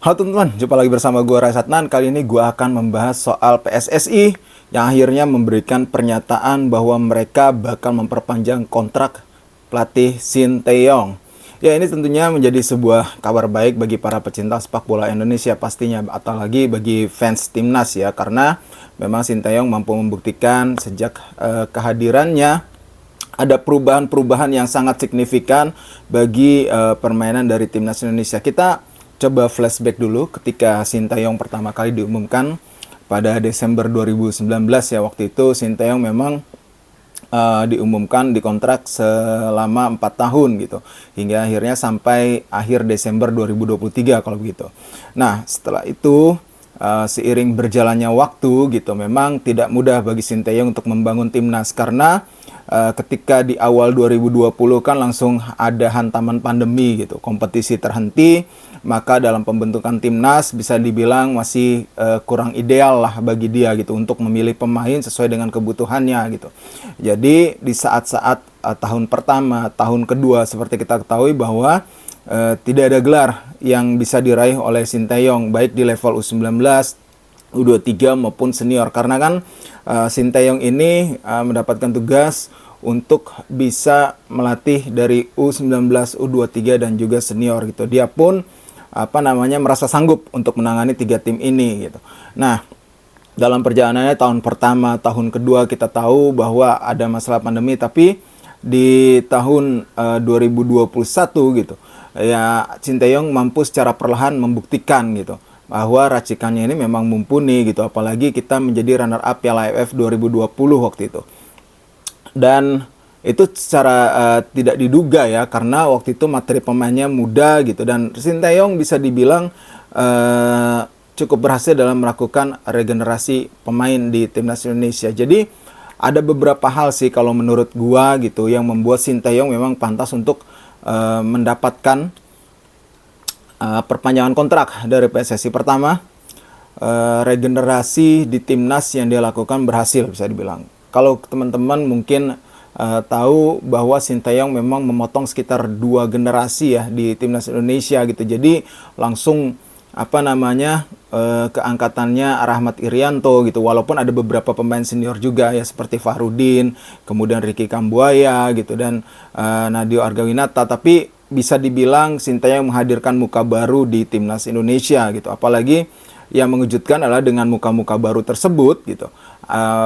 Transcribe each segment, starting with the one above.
Halo teman-teman, jumpa lagi bersama gue Rai Satnan. Kali ini gue akan membahas soal PSSI yang akhirnya memberikan pernyataan bahwa mereka bakal memperpanjang kontrak pelatih Sinteyong. Ya, ini tentunya menjadi sebuah kabar baik bagi para pecinta sepak bola Indonesia pastinya, atau lagi bagi fans timnas ya, karena memang Sinteyong mampu membuktikan sejak kehadirannya ada perubahan-perubahan yang sangat signifikan bagi permainan dari timnas Indonesia. Kita coba flashback dulu ketika Sinteyong pertama kali diumumkan pada Desember 2019 ya. Waktu itu Sinteyong memang diumumkan dikontrak selama 4 tahun gitu, hingga akhirnya sampai akhir Desember 2023 kalau begitu. Nah, setelah itu seiring berjalannya waktu gitu, memang tidak mudah bagi Sinteyong untuk membangun timnas karena ketika di awal 2020 kan langsung ada hantaman pandemi gitu, kompetisi terhenti, maka dalam pembentukan timnas bisa dibilang masih kurang ideal lah bagi dia gitu untuk memilih pemain sesuai dengan kebutuhannya gitu. Jadi di saat-saat tahun pertama, tahun kedua seperti kita ketahui bahwa tidak ada gelar yang bisa diraih oleh Sinteyong baik di level U19, U23 maupun senior, karena kan Sinteyong ini mendapatkan tugas untuk bisa melatih dari U19, U23 dan juga senior gitu. Dia pun merasa sanggup untuk menangani 3 tim ini gitu. Nah, dalam perjalanannya tahun pertama, tahun kedua kita tahu bahwa ada masalah pandemi, tapi di tahun 2021 gitu ya, Sinteyong mampu secara perlahan membuktikan gitu bahwa racikannya ini memang mumpuni gitu, apalagi kita menjadi runner up Piala AFF 2020 waktu itu. Dan itu secara tidak diduga ya, karena waktu itu materi pemainnya muda gitu, dan Sinteyong bisa dibilang cukup berhasil dalam melakukan regenerasi pemain di timnas Indonesia. Jadi ada beberapa hal sih kalau menurut gua gitu yang membuat Sinteyong memang pantas untuk mendapatkan perpanjangan kontrak dari PSSI. Pertama, regenerasi di timnas yang dia lakukan berhasil bisa dibilang. Kalau teman-teman mungkin tahu bahwa Sinteyong memang memotong sekitar 2 generasi ya di timnas Indonesia gitu. Jadi langsung keangkatannya Rahmat Irianto gitu, walaupun ada beberapa pemain senior juga ya seperti Fahrudin, kemudian Ricky Kambuaya gitu, dan Nadio Argawinata, tapi bisa dibilang Sinteyong menghadirkan muka baru di timnas Indonesia gitu. Apalagi yang mengejutkan adalah dengan muka-muka baru tersebut gitu,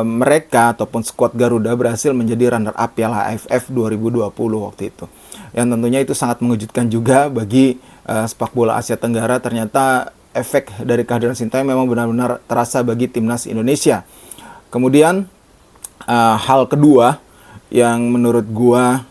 mereka ataupun skuad Garuda berhasil menjadi runner up Piala AFF 2020 waktu itu. Yang tentunya itu sangat mengejutkan juga bagi sepak bola Asia Tenggara. Ternyata efek dari kehadiran Sinteyong memang benar-benar terasa bagi timnas Indonesia. Kemudian hal kedua yang menurut gua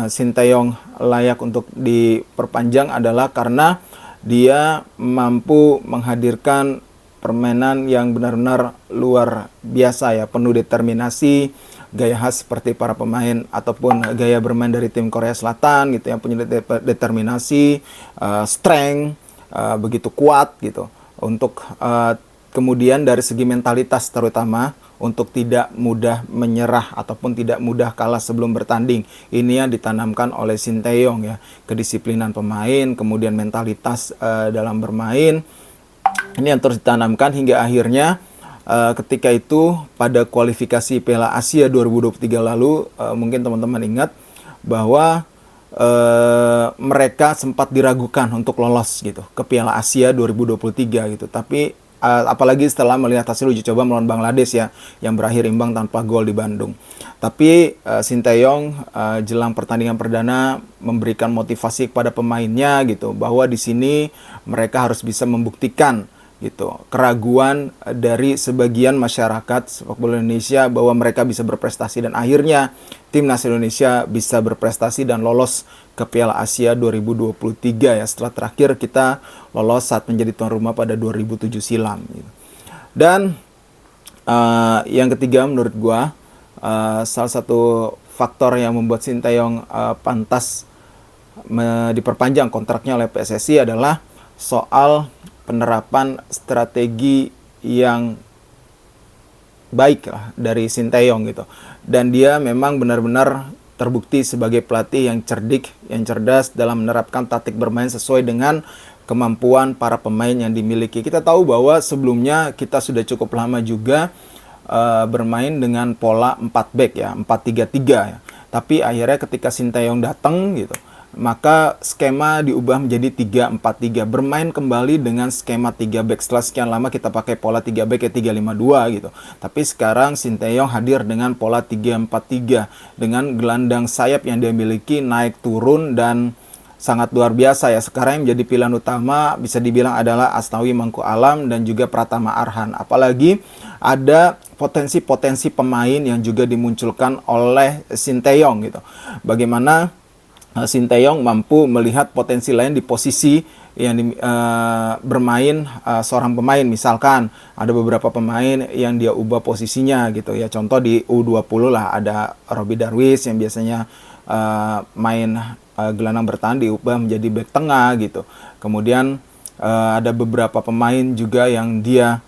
Sinteyong layak untuk diperpanjang adalah karena dia mampu menghadirkan permainan yang benar-benar luar biasa ya, penuh determinasi, gaya khas seperti para pemain ataupun gaya bermain dari tim Korea Selatan gitu, yang punya determinasi, strength, begitu kuat gitu. Untuk kemudian dari segi mentalitas terutama untuk tidak mudah menyerah ataupun tidak mudah kalah sebelum bertanding. Ini yang ditanamkan oleh Sinteyong ya, kedisiplinan pemain, kemudian mentalitas dalam bermain. Ini yang terus ditanamkan hingga akhirnya ketika itu pada kualifikasi Piala Asia 2023 lalu, mungkin teman-teman ingat bahwa mereka sempat diragukan untuk lolos gitu ke Piala Asia 2023 gitu. Tapi apalagi setelah melihat hasil uji coba melawan Bangladesh ya, yang berakhir imbang tanpa gol di Bandung. Tapi Sinteyong jelang pertandingan perdana memberikan motivasi kepada pemainnya gitu, bahwa di sini mereka harus bisa membuktikan gitu keraguan dari sebagian masyarakat sepak bola Indonesia bahwa mereka bisa berprestasi, dan akhirnya timnas Indonesia bisa berprestasi dan lolos ke Piala Asia 2023 ya, setelah terakhir kita lolos saat menjadi tuan rumah pada 2007 silam gitu. Dan yang ketiga menurut gua salah satu faktor yang membuat Sinteyong pantas diperpanjang kontraknya oleh PSSI adalah soal penerapan strategi yang baik lah dari Sinteyong gitu. Dan dia memang benar-benar terbukti sebagai pelatih yang cerdik, yang cerdas dalam menerapkan taktik bermain sesuai dengan kemampuan para pemain yang dimiliki. Kita tahu bahwa sebelumnya kita sudah cukup lama juga bermain dengan pola 4 back ya, 4-3-3 ya. Tapi akhirnya ketika Sinteyong datang gitu, maka skema diubah menjadi 3-4-3, bermain kembali dengan skema 3 back. Setelah sekian lama kita pakai pola 3 back ya 3-5-2 gitu. Tapi sekarang Sinteyong hadir dengan pola 3-4-3 dengan gelandang sayap yang dia miliki naik turun dan sangat luar biasa ya. Sekarang yang menjadi pilihan utama bisa dibilang adalah Asnawi Mangku Alam dan juga Pratama Arhan. Apalagi ada potensi-potensi pemain yang juga dimunculkan oleh Sinteyong gitu. Bagaimana Sinteyong mampu melihat potensi lain di posisi yang bermain seorang pemain. Misalkan ada beberapa pemain yang dia ubah posisinya gitu ya. Contoh di U20 lah ada Robbie Darwish yang biasanya main gelandang bertahan diubah menjadi bek tengah gitu. Kemudian ada beberapa pemain juga yang dia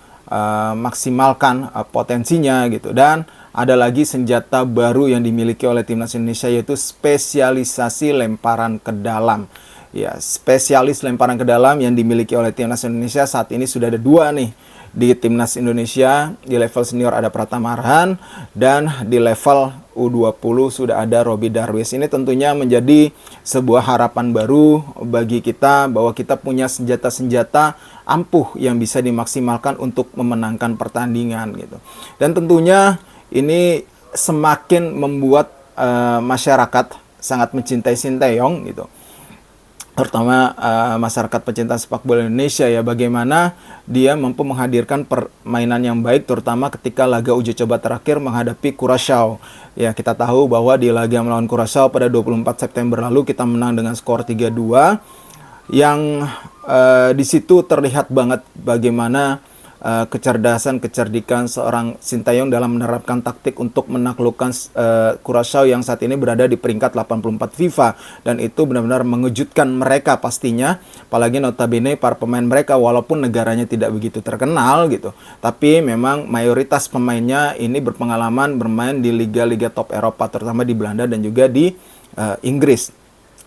maksimalkan potensinya gitu. Dan ada lagi senjata baru yang dimiliki oleh timnas Indonesia yaitu spesialisasi lemparan ke dalam. Ya, spesialis lemparan ke dalam yang dimiliki oleh timnas Indonesia saat ini sudah ada 2 nih. Di timnas Indonesia di level senior ada Pratama Arhan dan di level U20 sudah ada Robbie Darwish. Ini tentunya menjadi sebuah harapan baru bagi kita bahwa kita punya senjata-senjata ampuh yang bisa dimaksimalkan untuk memenangkan pertandingan gitu. Dan tentunya ini semakin membuat masyarakat sangat mencintai Sinteyong gitu. Terutama masyarakat pecinta sepak bola Indonesia ya, bagaimana dia mampu menghadirkan permainan yang baik terutama ketika laga uji coba terakhir menghadapi Curaçao. Ya, kita tahu bahwa di laga melawan Curaçao pada 24 September lalu kita menang dengan skor 3-2 yang di situ terlihat banget bagaimana kecerdikan seorang Sinteyong dalam menerapkan taktik untuk menaklukkan Curaçao yang saat ini berada di peringkat 84 FIFA, dan itu benar-benar mengejutkan mereka pastinya, apalagi notabene para pemain mereka walaupun negaranya tidak begitu terkenal gitu, tapi memang mayoritas pemainnya ini berpengalaman bermain di liga-liga top Eropa terutama di Belanda dan juga di Inggris.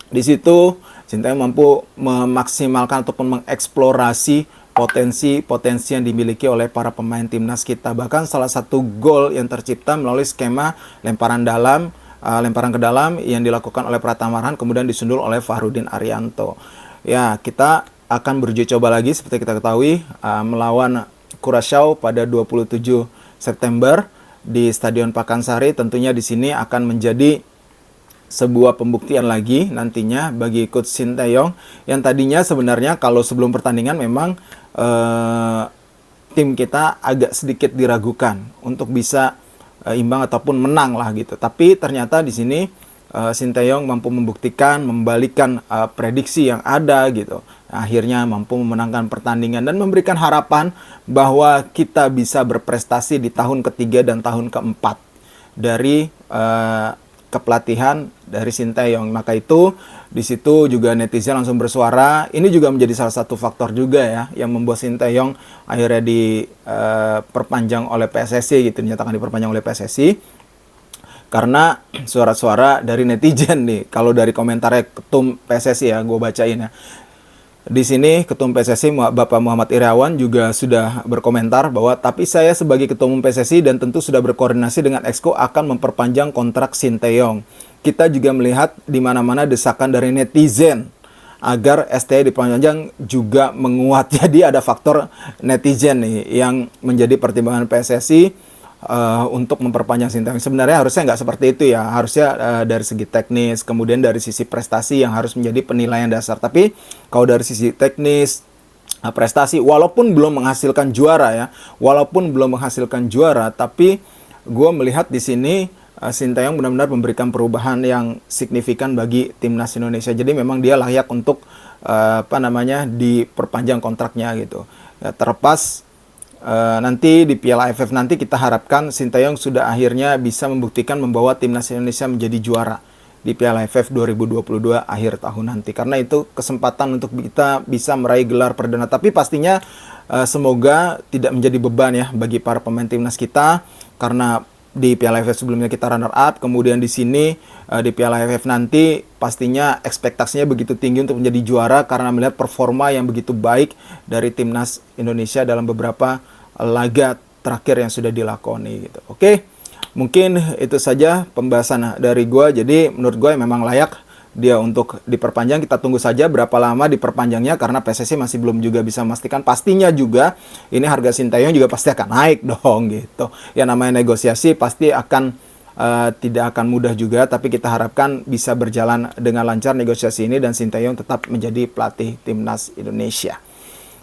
Di situ Sinteyong mampu memaksimalkan ataupun mengeksplorasi potensi-potensi yang dimiliki oleh para pemain timnas kita. Bahkan salah satu gol yang tercipta melalui skema lemparan ke dalam yang dilakukan oleh Pratama Arhan kemudian disundul oleh Fahrudin Arianto. Ya, kita akan beruji coba lagi seperti kita ketahui melawan Curaçao pada 27 September di Stadion Pakansari. Tentunya di sini akan menjadi sebuah pembuktian lagi nantinya bagi Coach Sinteyong yang tadinya sebenarnya kalau sebelum pertandingan memang tim kita agak sedikit diragukan untuk bisa imbang ataupun menang lah gitu. Tapi ternyata di sini Sinteyong mampu membuktikan, membalikan prediksi yang ada gitu. Akhirnya mampu memenangkan pertandingan dan memberikan harapan bahwa kita bisa berprestasi di tahun ketiga dan tahun keempat dari kepelatihan dari Sinteyong. Maka itu di situ juga netizen langsung bersuara. Ini juga menjadi salah satu faktor juga ya yang membuat Sinteyong akhirnya diperpanjang oleh PSSI gitu, dinyatakan diperpanjang oleh PSSI. Karena suara-suara dari netizen nih. Kalau dari komentarnya ketum PSSI ya, gue bacain ya. Di sini Ketum PSSI Bapak Muhammad Irawan juga sudah berkomentar bahwa tapi saya sebagai Ketua Umum PSSI dan tentu sudah berkoordinasi dengan Exco akan memperpanjang kontrak Sinteyong. Kita juga melihat di mana-mana desakan dari netizen agar STI diperpanjang juga menguat. Jadi ada faktor netizen nih yang menjadi pertimbangan PSSI untuk memperpanjang Sinteyong. Sebenarnya harusnya nggak seperti itu ya. Harusnya dari segi teknis, kemudian dari sisi prestasi yang harus menjadi penilaian dasar. Tapi kalau dari sisi teknis, prestasi, walaupun belum menghasilkan juara ya, tapi gue melihat di sini Sinteyong benar-benar memberikan perubahan yang signifikan bagi timnas Indonesia. Jadi memang dia layak untuk diperpanjang kontraknya gitu. Ya, terlepas nanti di Piala AFF nanti kita harapkan Sinteyong sudah akhirnya bisa membuktikan membawa timnas Indonesia menjadi juara di Piala AFF 2022 akhir tahun nanti. Karena itu kesempatan untuk kita bisa meraih gelar perdana. Tapi pastinya semoga tidak menjadi beban ya bagi para pemain timnas kita, karena di Piala AFF sebelumnya kita runner up, kemudian di sini di Piala AFF nanti pastinya ekspektasinya begitu tinggi untuk menjadi juara karena melihat performa yang begitu baik dari timnas Indonesia dalam beberapa laga terakhir yang sudah dilakoni gitu. Oke, mungkin itu saja pembahasan dari gua. Jadi menurut gua memang layak dia untuk diperpanjang. Kita tunggu saja berapa lama diperpanjangnya karena PSSI masih belum juga bisa memastikan. Pastinya juga ini harga Sintayong juga pasti akan naik dong gitu. Ya namanya negosiasi pasti akan tidak akan mudah juga, tapi kita harapkan bisa berjalan dengan lancar negosiasi ini dan Sintayong tetap menjadi pelatih timnas Indonesia.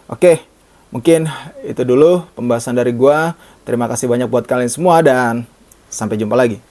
Oke, mungkin itu dulu pembahasan dari gua. Terima kasih banyak buat kalian semua dan sampai jumpa lagi.